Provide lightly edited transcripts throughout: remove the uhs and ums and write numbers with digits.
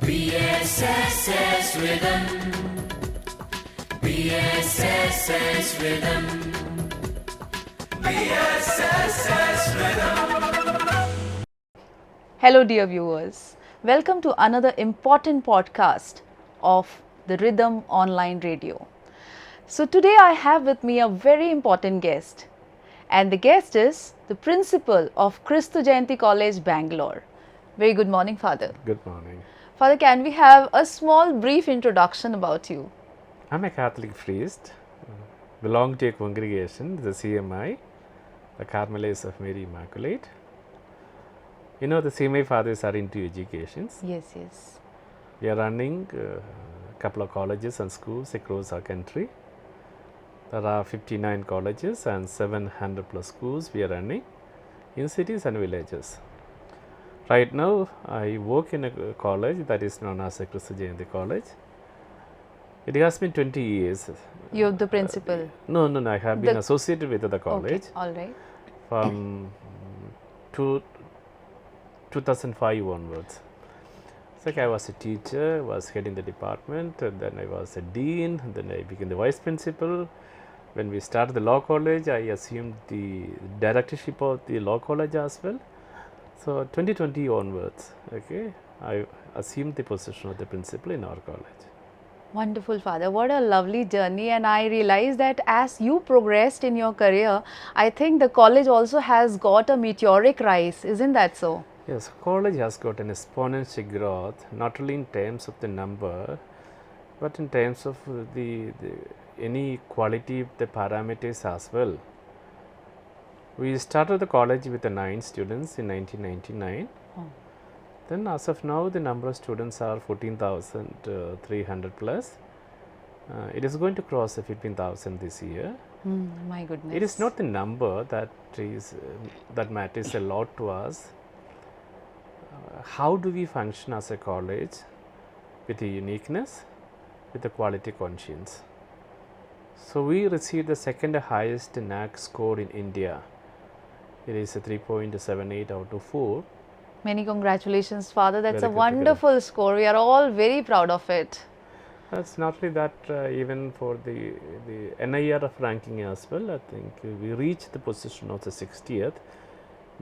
BSSS Rhythm, BSSS Rhythm, BSSS Rhythm. Hello dear viewers, welcome to another important podcast of the Rhythm Online Radio. So today I have with me a very important guest, and the guest is the principal of Kristu Jayanti College, Bangalore. Very good morning, Father. Good morning. Father, can we have a small brief introduction about you? I'm a Catholic priest, belong to a congregation, the CMI, the Carmelites of Mary Immaculate. You know, the CMI fathers are into education. Yes. We are running a couple of colleges and schools across our country. There are 59 colleges and 700 plus schools we are running in cities and villages. Right now, I work in a college that is known as the Kristu Jayanti College. It has been 20 years. You're the principal? No, I have been associated with the college. Okay, all right. From 2005 onwards. It's like I was a teacher, was heading the department, and then I was a dean, then I became the vice principal. When we started the law college, I assumed the directorship of the law college as well. So 2020 onwards, okay, I assumed the position of the principal in our college. Wonderful, Father. What a lovely journey. And I realized that as you progressed in your career, I think the college also has got a meteoric rise. Isn't that so? Yes, college has got an exponential growth, not only in terms of the number, but in terms of the any quality of the parameters as well. We started the college with 9 students in 1999. Then as of now, the number of students are 14,300 plus. It is going to cross 15,000 this year. My goodness. It is not the number that matters a lot to us. How do we function as a college with a uniqueness, with a quality conscience? So we received the second highest NAAC score in India. It is a 3.78 out of 4. Many congratulations, Father. That's Very a wonderful score. We are all very proud of it. It's not only that, even for the NIRF ranking as well, I think we reached the position of the 60th.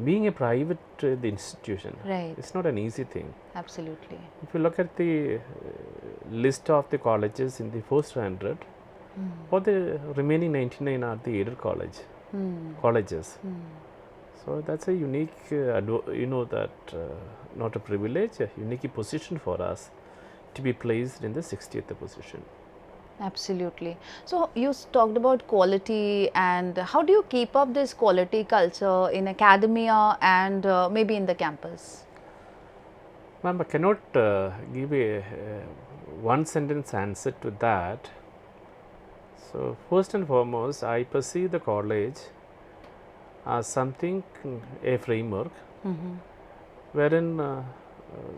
Being a private the institution, Right. It's not an easy thing. Absolutely. If you look at the list of the colleges in the first 100, for the remaining 99 are the aided colleges. So that's a unique, not a privilege, a unique position for us to be placed in the 60th position. Absolutely. So you talked about quality, and how do you keep up this quality culture in academia and maybe in the campus? Ma'am, I cannot give a one sentence answer to that. So first and foremost, I perceive the college as something, a framework, wherein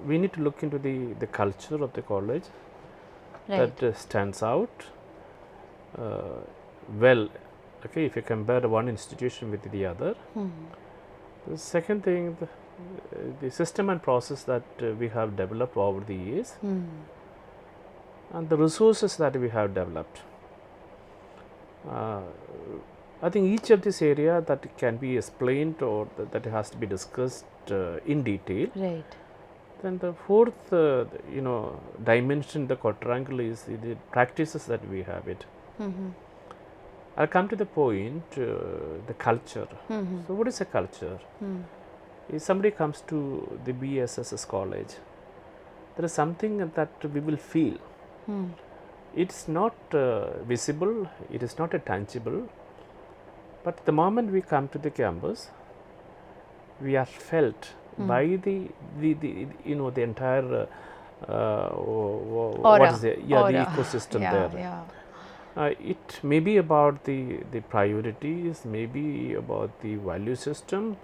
we need to look into the culture of the college. Right. That stands out well, okay, if you compare one institution with the other. The second thing, the system and process that we have developed over the years, and the resources that we have developed. I think each of this area that can be explained or that has to be discussed in detail. Right. Then the fourth, dimension, the quadrangle, is the practices that we have it. I'll come to the point, the culture. So what is a culture? If somebody comes to the BSSS college, there is something that we will feel. It's not visible, it is not tangible, but the moment we come to the campus, we are felt by the entire what is it? Yeah, the ecosystem there. It may be about the priorities, maybe about the value system,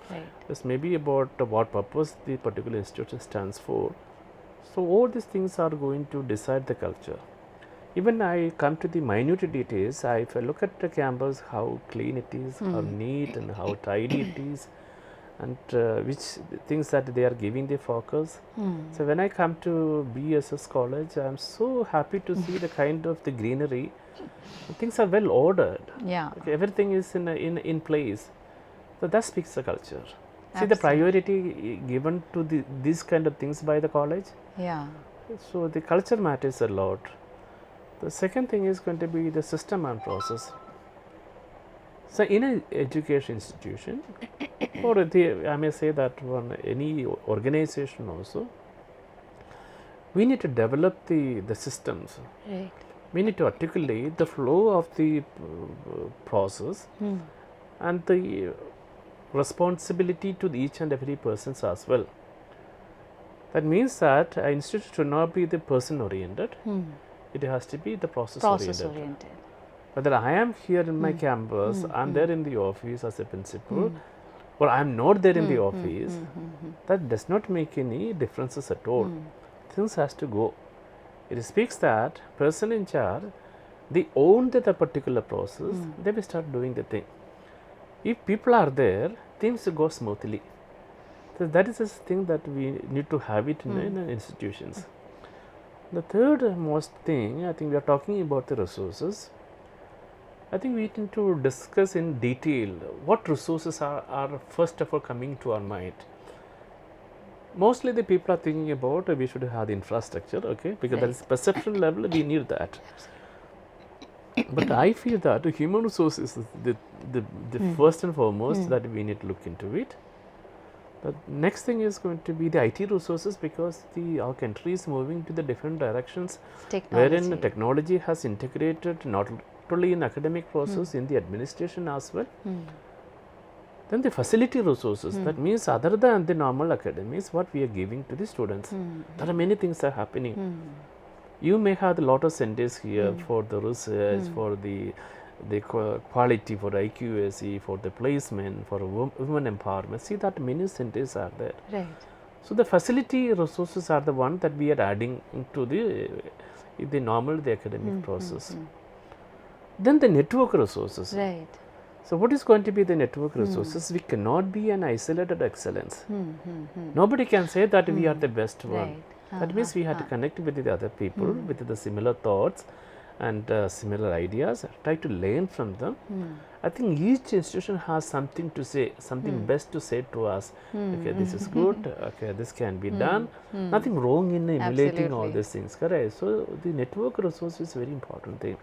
it may be about what purpose the particular institution stands for. So all these things are going to decide the culture. Even I come to the minute details, if I look at the campus, how clean it is, how neat and how tidy it is, and which things that they are giving the focus. So when I come to BSS college, I am so happy to see the kind of the greenery. Things are well ordered. Yeah. Okay, everything is in place. So that speaks the culture. See Absolutely. the priority given to these kind of things by the college. Yeah. So the culture matters a lot. The second thing is going to be the system and process. So in an education institution, or I may say that one any organization also, we need to develop the systems. Right. We need to articulate the flow of the process and the responsibility to each and every person as well. That means that an institute should not be the person oriented, it has to be the process oriented. Whether I am here in my campus, I am there in the office as a principal, or I am not there in the office, that does not make any differences at all. Things has to go. It speaks that person in charge, they own the particular process, they will start doing the thing. If people are there, things go smoothly. So that is the thing that we need to have it in the institutions. The third most thing, I think we are talking about the resources. I think we need to discuss in detail what resources are first of all coming to our mind. Mostly the people are thinking about we should have the infrastructure, okay, because that is perception level, we need that. But I feel that human resources is the first and foremost that we need to look into it. The next thing is going to be the IT resources, because our country is moving to the different directions, wherein technology has integrated not only in academic process, in the administration as well. Then the facility resources, that means other than the normal academies, what we are giving to the students. There are many things are happening. You may have a lot of centers here for the research, for the quality, for IQAC, for the placement, for women empowerment. See that many centers are there. Right. So the facility resources are the one that we are adding into the normal academic process. Then the network resources. Right. So what is going to be the network resources? We cannot be an isolated excellence. Nobody can say that we are the best one. Right. That means we have to connect with the other people with the similar thoughts and similar ideas, try to learn from them. I think each institution has something to say, something best to say to us. Okay, this is good, okay, this can be done. Nothing wrong in emulating all these things, correct? So the network resource is very important thing.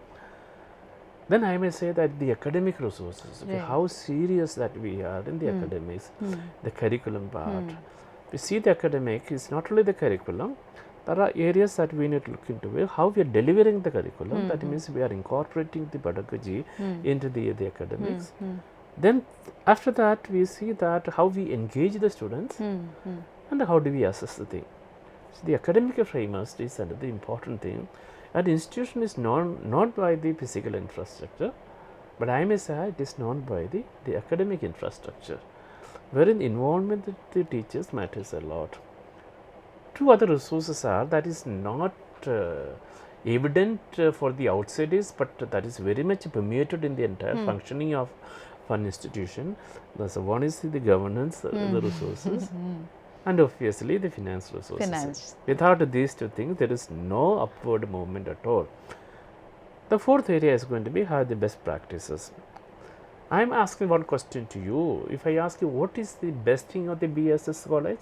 Then I may say that the academic resources, okay, how serious that we are in the academics, the curriculum part. We see the academic is not only the curriculum, there are areas that we need to look into how we are delivering the curriculum. That means we are incorporating the pedagogy into the academics. Then after that we see that how we engage the students and how do we assess the thing. So the academic framework is another important thing. An institution is known not by the physical infrastructure, but I may say it is known by the academic infrastructure, wherein involvement of the teachers matters a lot. Two other resources are that is not evident for the outsiders, but that is very much permeated in the entire functioning of one institution. So one is the governance, the resources, and obviously the finance resources. Without these two things, there is no upward movement at all. The fourth area is going to be how the best practices. I am asking one question to you. If I ask you what is the best thing of the BSS college,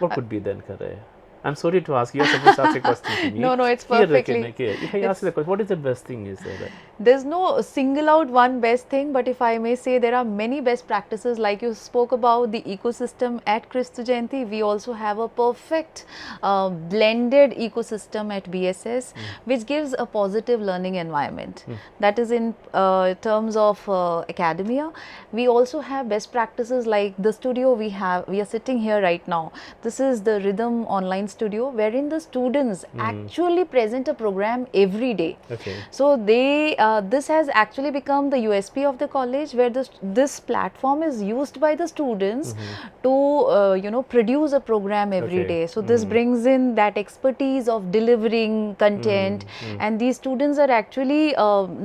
what could be then, Kare? I'm sorry to ask you, are supposed to ask a question to me. No, it's perfectly. If I ask you the question, what is the best thing is there? There's no single out one best thing, but if I may say, there are many best practices. Like you spoke about the ecosystem at Kristu Jayanti, we also have a perfect blended ecosystem at BSS, which gives a positive learning environment. That is in terms of academia. We also have best practices like the studio we are sitting here right now. This is the Rhythm online dance studio wherein the students actually present a program every day. Okay. So they this has actually become the USP of the college, where this platform is used by the students to produce a program every Okay. day. So this brings in that expertise of delivering content, and these students are actually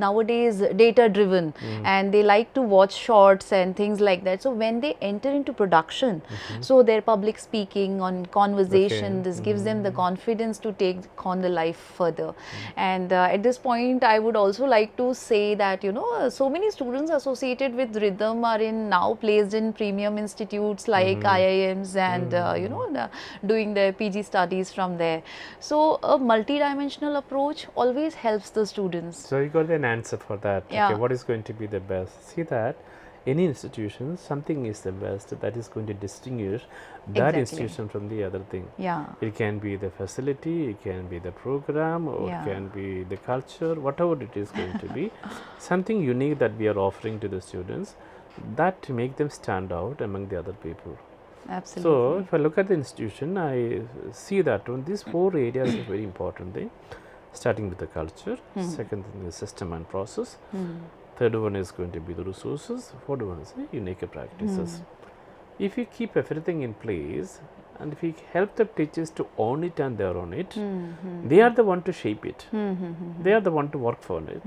nowadays data driven, and they like to watch shorts and things like that. So when they enter into production, so their public speaking on conversation, this gives them the confidence to take on the life further. And at this point I would also like to say that so many students associated with rhythm are now placed in premium institutes like IIMs and doing their PG studies from there. So a multi-dimensional approach always helps the students. So you got an answer for that. Yeah. Okay, what is going to be the best? See that any institution, something is the best that is going to distinguish that Exactly. institution from the other thing. Yeah. It can be the facility, it can be the program, or Yeah. it can be the culture, whatever it is going to be. Something unique that we are offering to the students that make them stand out among the other people. Absolutely. So, if I look at the institution, I see that these 4 areas are very important thing. Starting with the culture, second thing is system and process, third one is going to be the resources, fourth one is the unique practices. If you keep everything in place, and if you help the teachers to own it and they own it, they are the one to shape it. They are the one to work for it.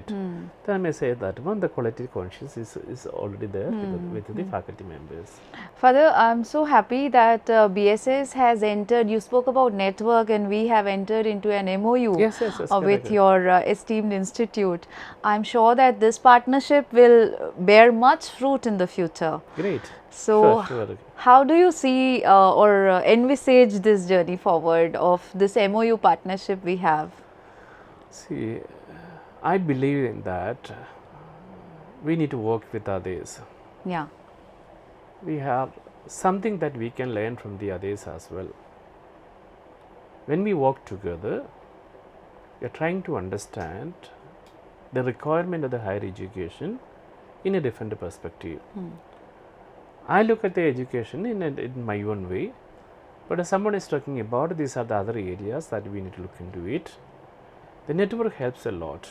Then I may say that the quality conscious is already there with the faculty members. Father, I'm so happy that BSS has entered. You spoke about network, and we have entered into an MOU Yes, with correct. your esteemed institute. I'm sure that this partnership will bear much fruit in the future. Great. So, Sure. how do you see or envisage this journey forward of this MOU partnership we have? See, I believe in that we need to work with others. Yeah. We have something that we can learn from the others as well. When we work together, we are trying to understand the requirement of the higher education in a different perspective. I look at the education in my own way, but if someone is talking about these are the other areas that we need to look into it, the network helps a lot.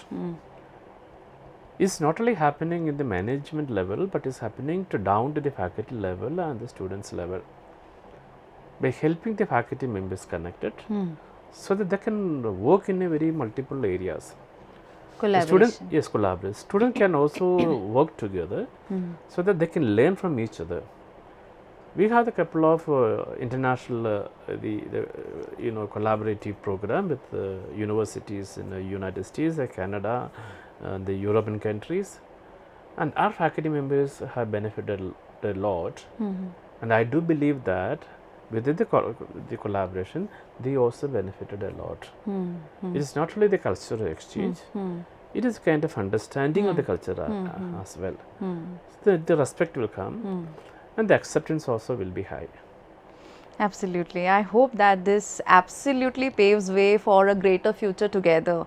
It's not only happening in the management level, but it's happening down to the faculty level and the students level. By helping the faculty members connected, so that they can work in a very multiple areas. Collaboration. Yes, collaborate. Students can also work together so that they can learn from each other. We have a couple of international collaborative program with universities in the United States, Canada, the European countries, and our faculty members have benefited a lot. And I do believe that within the collaboration, they also benefited a lot. It is not only the cultural exchange, it is kind of understanding of the culture as well. So the respect will come and the acceptance also will be high. Absolutely. I hope that this absolutely paves way for a greater future together.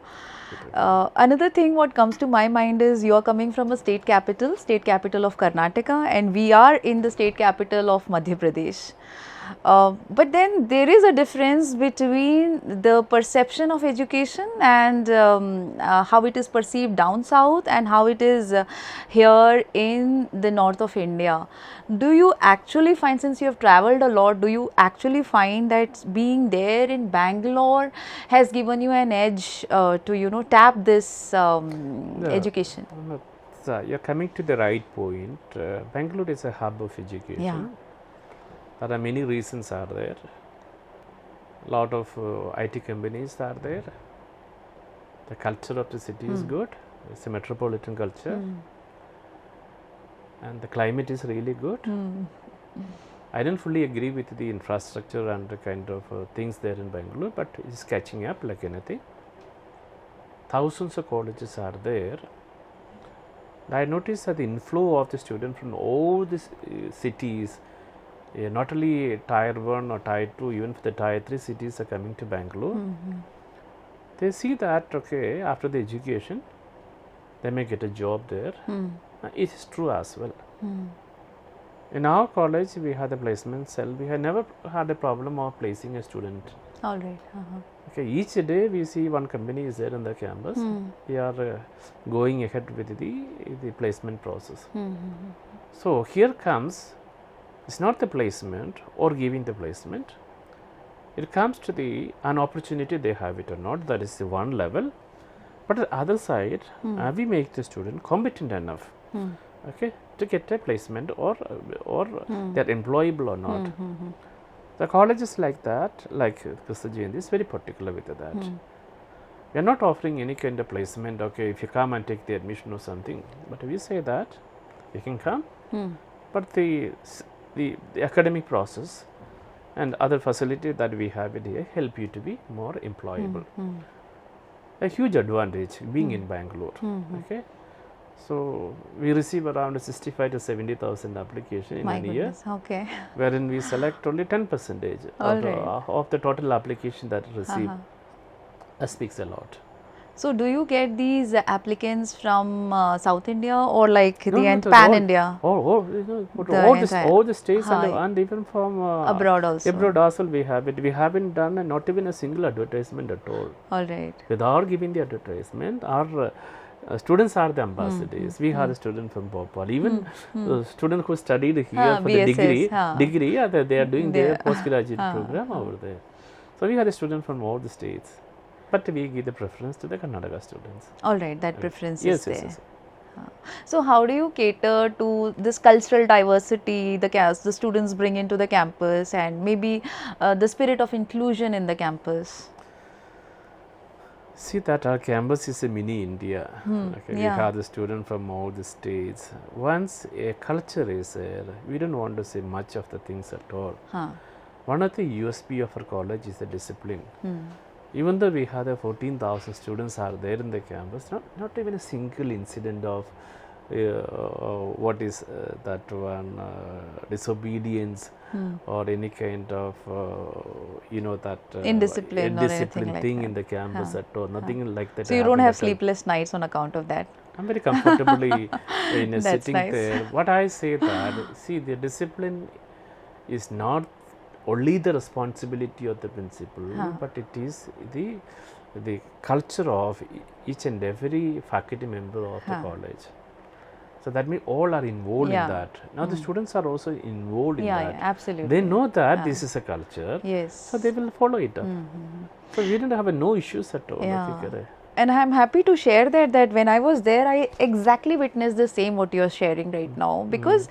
Another thing what comes to my mind is you are coming from a state capital of Karnataka, and we are in the state capital of Madhya Pradesh. But then there is a difference between the perception of education and how it is perceived down south and how it is here in the north of India. Do you actually find, since you have travelled a lot, do you actually find that being there in Bangalore has given you an edge to tap this education? So you're coming to the right point. Bangalore is a hub of education. Yeah. There are many reasons are there. A lot of IT companies are there. The culture of the city is good. It's a metropolitan culture. And the climate is really good. I don't fully agree with the infrastructure and the kind of things there in Bangalore, but it's catching up like anything. Thousands of colleges are there. I noticed that the inflow of the students from all these cities, not only tier 1 or tier 2, even for the tier 3 cities are coming to Bangalore. They see that, okay, after the education, they may get a job there. It is true as well. In our college, we had a placement cell. We had never had a problem of placing a student. All right. Okay, each day we see one company is there in the campus. We are going ahead with the placement process. So here comes, it's not the placement or giving the placement. It comes to an opportunity they have it or not. That is the one level. But the other side, we make the student competent enough, okay, to get a placement or they're employable or not. The colleges like that, like Kristu Jayanti, is very particular with that. We are not offering any kind of placement, okay, if you come and take the admission or something. But we say that you can come, but the academic process and other facilities that we have it here help you to be more employable. A huge advantage being in Bangalore. Okay, so we receive around 65 to 70,000 applications in My a goodness. year, Okay. wherein we select only 10% of the total application that receive. That speaks a lot. So, do you get these applicants from South India or like No, the no, pan all- India? all the states and even from Abroad also. Abroad also we have it. We haven't done not even a single advertisement at all. All right. Without giving the advertisement, our students are the ambassadors. We have a student from Bhopal. Even student who studied here for BSSS, the degree, they are doing their postgraduate program over there. So we had a student from all the states, but we give the preference to the Karnataka students. All right. That preference is Yes, there. yes, yes. So, how do you cater to this cultural diversity the students bring into the campus, and maybe the spirit of inclusion in the campus? See that our campus is a mini India. Okay, we have the student from all the states. Once a culture is there, we don't want to say much of the things at all. One of the USP of our college is the discipline. Even though we have the 14,000 students are there in the campus, not even a single incident of what is that one disobedience or any kind of that Indiscipline or anything like thing that. in the campus at all. Nothing like that. So, you don't have happened at all. sleepless nights on account of that? I'm very comfortably That's sitting nice. there. What I say that, see, the discipline is not only the responsibility of the principal, but it is the culture of each and every faculty member of the college. So that means all are involved in that. Now the students are also involved in that. Yeah, absolutely. They know that this is a culture. Yes. So they will follow it up. So we didn't have no issues at all. Yeah. Okay. And I'm happy to share that when I was there, I exactly witnessed the same what you're sharing right now, because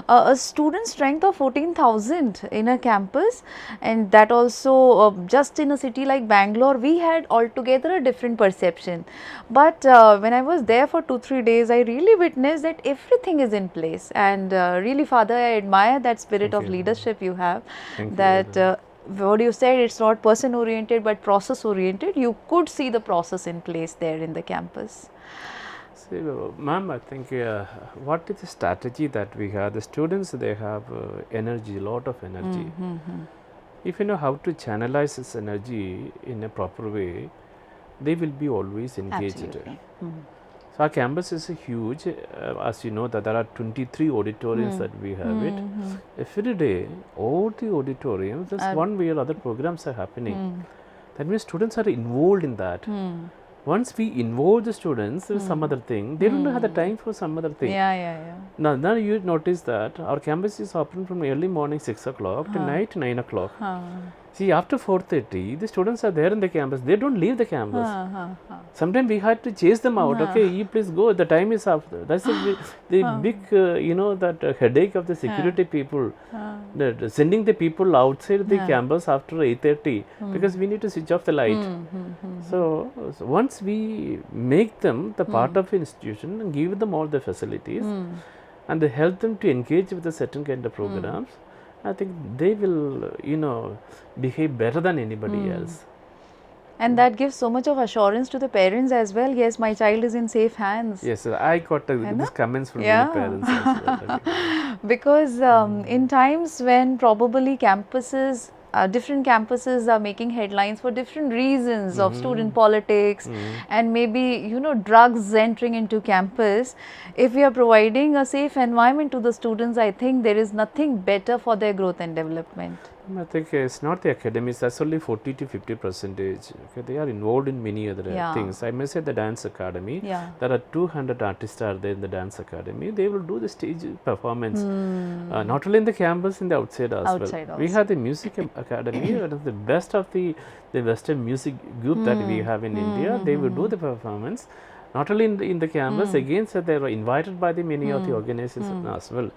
a student strength of 14,000 in a campus, and that also just in a city like Bangalore, we had altogether a different perception. But when I was there for 2-3 days, I really witnessed that everything is in place, and really, Father, I admire that spirit Thank of you. leadership you have. Thank you. That what you said, it's not person oriented but process oriented. You could see the process in place there in the campus. See, ma'am, I think what is the strategy that we have? The students, they have energy, a lot of energy. If you know how to channelize this energy in a proper way, they will be always engaged. Absolutely. So our campus is huge. As you know, that there are 23 auditoriums that we have it. Every day, all the auditoriums, there's one way or other programs are happening. That means students are involved in that. Once we involve the students in some other thing, they don't have the time for some other thing. Yeah. Now you notice that our campus is open from early morning 6 o'clock to night 9 o'clock. See, after 4:30, the students are there in the campus. They don't leave the campus. Sometimes we had to chase them out. Okay, you please go. The time is up. That's the big, that headache of the security people. That sending the people outside the campus after 8:30 because we need to switch off the light. So once we make them the part of an institution and give them all the facilities and help them to engage with a certain kind of programs, I think they will, behave better than anybody else. And that gives so much of assurance to the parents as well. Yes, my child is in safe hands. Yes, I got these comments from Yeah. many parents as well. Because in times when probably campuses different campuses are making headlines for different reasons of student politics and maybe, you know, drugs entering into campus. If we are providing a safe environment to the students, I think there is nothing better for their growth and development. I think it's not the academics, that's only 40 to 50%. Okay, they are involved in many other things. I may say the dance academy, there are 200 artists are there in the dance academy. They will do the stage performance, not only in the campus, in the outside as well. We have the music academy, one of the best of the Western music group that we have in India. They will do the performance, not only in the campus, again, so they were invited by the many of the organizations as well.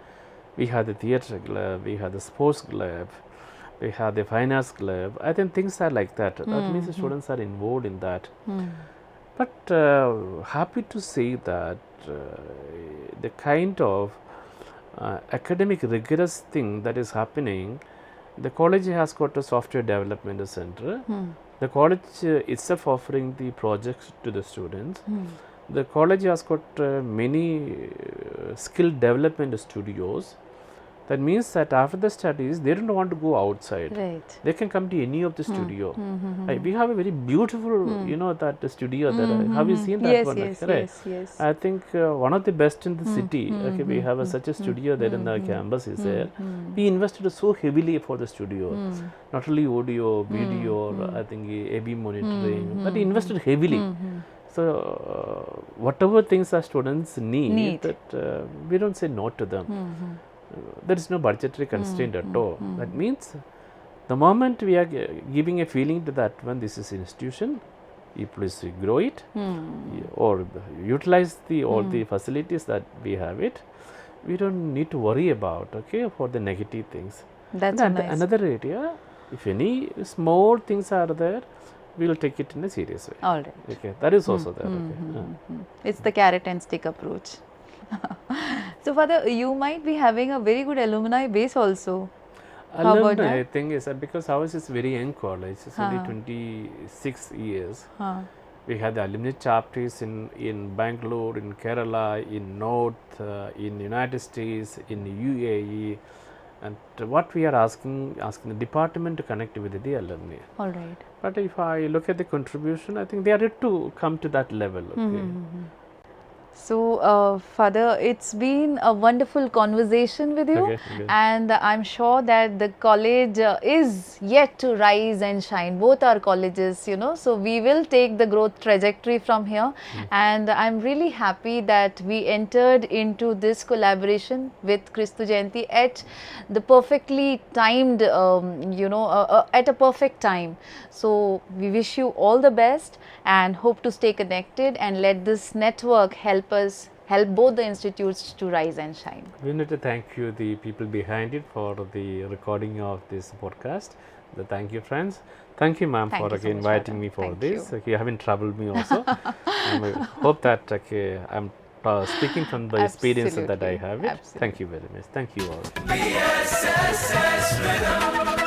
We have the theatre club, we have the sports club, we have the finance club. I think things are like that. That means the students are involved in that. But happy to say that the kind of academic rigorous thing that is happening, the college has got a software development center. The college itself offering the projects to the students. The college has got many skill development studios. That means that after the studies, they don't want to go outside. Right. They can come to any of the studio. We have a very beautiful, you know, that studio. That have you seen that one? Yes. I think one of the best in the city. Okay, we have such a studio there in the campus is there. We invested so heavily for the studio, not only audio, video, I think AB monitoring, but invested heavily. So whatever things our students need. That we don't say no to them. There is no budgetary constraint at all. That means the moment we are giving a feeling to that when this is institution, you please grow it or utilize all the facilities that we have it. We don't need to worry about for the negative things. That's and nice. Another area, if any small things are there, we will take it in a serious way. All right. Okay, that is also there. It's the carrot and stick approach. So, Father, you might be having a very good alumni base also. How about that? I think is that because ours is very young college, it's only 26 years. We have the alumni chapters in Bengaluru, in Kerala, in North, in United States, in UAE, and what we are asking the department to connect with the alumni. All right. But if I look at the contribution, I think they are ready to come to that level. Okay. So, Father, it's been a wonderful conversation with you, and I'm sure that the college is yet to rise and shine, both our colleges, you know, so we will take the growth trajectory from here, and I'm really happy that we entered into this collaboration with Kristu Jayanti at the perfectly timed, at a perfect time. So, we wish you all the best and hope to stay connected and let this network help both the institutes to rise and shine. We need to thank you, the people behind it, for the recording of this podcast. Thank you, friends. Thank you, ma'am, for inviting me for this. You haven't troubled me also. I hope that I'm speaking from the experience that I have it. Thank you very much. Thank you all. BSSS Rhythm.